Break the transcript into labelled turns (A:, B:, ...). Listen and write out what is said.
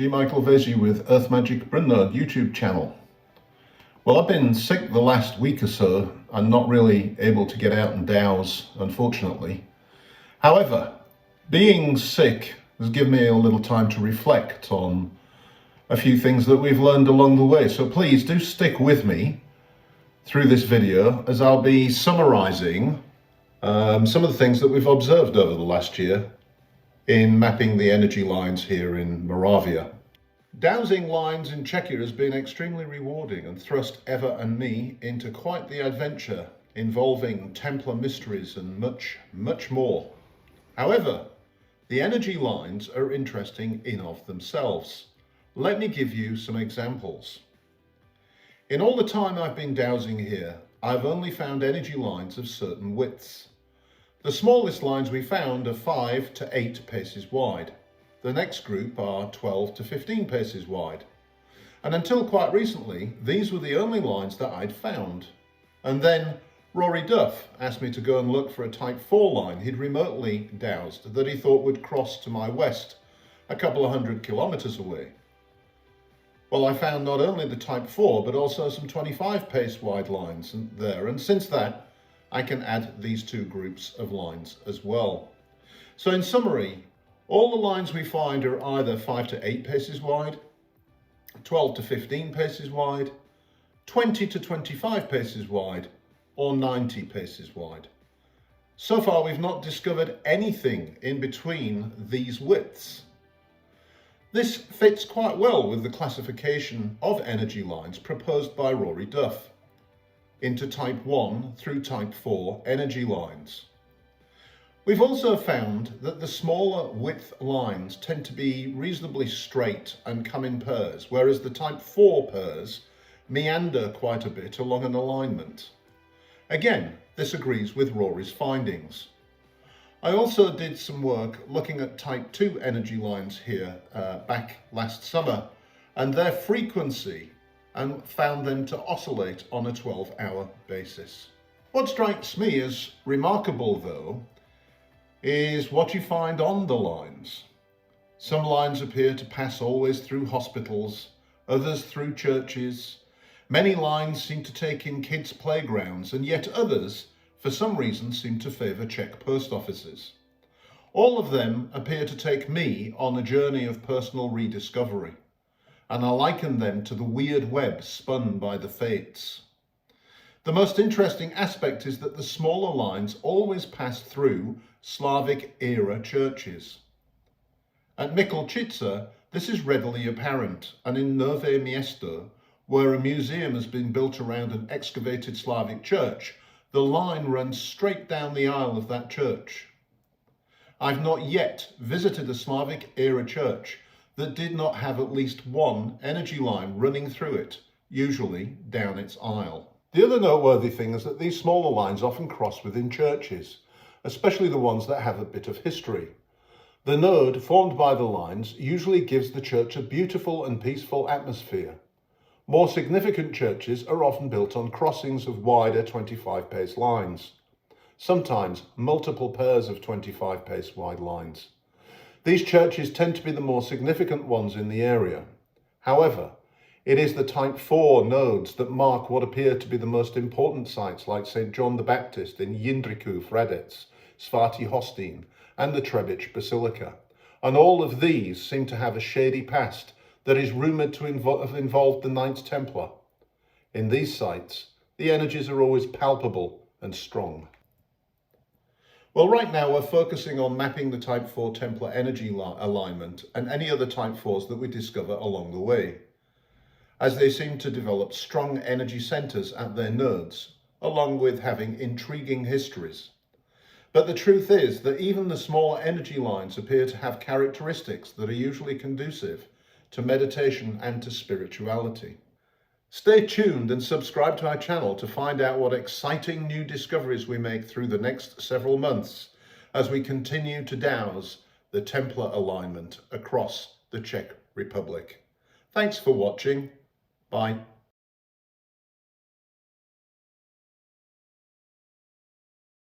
A: G. Michael Vesey with Earth Magic Brynode YouTube channel. Well, I've been sick the last week or so. I'm not really able to get out and dowse, unfortunately. However, being sick has given me a little time to reflect on a few things that we've learned along the way. So please do stick with me through this video as I'll be summarising some of the things that we've observed over the last year in mapping the energy lines here in Moravia. Dowsing lines in Czechia has been extremely rewarding and thrust Eva and me into quite the adventure involving Templar mysteries and much more. However, the energy lines are interesting in of themselves. Let me give you some examples. In all the time I've been dowsing here, I've only found energy lines of certain widths. The smallest lines we found are 5 to 8 paces wide. The next group are 12 to 15 paces wide. And until quite recently, these were the only lines that I'd found. And then Rory Duff asked me to go and look for a type 4 line he'd remotely dowsed that he thought would cross to my west, a couple of 100 kilometres away. Well, I found not only the type 4, but also some 25 pace wide lines there. And since that, I can add these two groups of lines as well. So in summary, all the lines we find are either 5 to 8 paces wide, 12 to 15 paces wide, 20 to 25 paces wide, or 90 paces wide. So far, we've not discovered anything in between these widths. This fits quite well with the classification of energy lines proposed by Rory Duff into type 1 through type 4 energy lines. We've also found that the smaller width lines tend to be reasonably straight and come in pairs, whereas the type 4 pairs meander quite a bit along an alignment. Again, this agrees with Rory's findings. I also did some work looking at type 2 energy lines here back last summer and their frequency, and found them to oscillate on a 12-hour basis. What strikes me as remarkable though is what you find on the lines. Some lines appear to pass always through hospitals, others through churches. Many lines seem to take in kids' playgrounds, and yet others, for some reason, seem to favour Czech post offices. All of them appear to take me on a journey of personal rediscovery, and I liken them to the weird web spun by the fates. The most interesting aspect is that the smaller lines always pass through Slavic-era churches. At Mikulčice, this is readily apparent, and in Nové Město, where a museum has been built around an excavated Slavic church, the line runs straight down the aisle of that church. I've not yet visited a Slavic-era church that did not have at least one energy line running through it, usually down its aisle. The other noteworthy thing is that these smaller lines often cross within churches, especially the ones that have a bit of history. The node formed by the lines usually gives the church a beautiful and peaceful atmosphere. More significant churches are often built on crossings of wider 25 pace lines, sometimes multiple pairs of 25 pace wide lines. These churches tend to be the more significant ones in the area. However, it is the type 4 nodes that mark what appear to be the most important sites, like St. John the Baptist in Jindřichův Hradec, Svatý Hostín, and the Třebič Basilica. And all of these seem to have a shady past that is rumoured to have involved the Knights Templar. In these sites, the energies are always palpable and strong. Well, right now we're focusing on mapping the type 4 Templar energy alignment and any other type 4s that we discover along the way, as they seem to develop strong energy centres at their nodes, along with having intriguing histories. But the truth is that even the smaller energy lines appear to have characteristics that are usually conducive to meditation and to spirituality. Stay tuned and subscribe to our channel to find out what exciting new discoveries we make through the next several months as we continue to dowse the Templar alignment across the Czech Republic. Thanks for watching. Bye.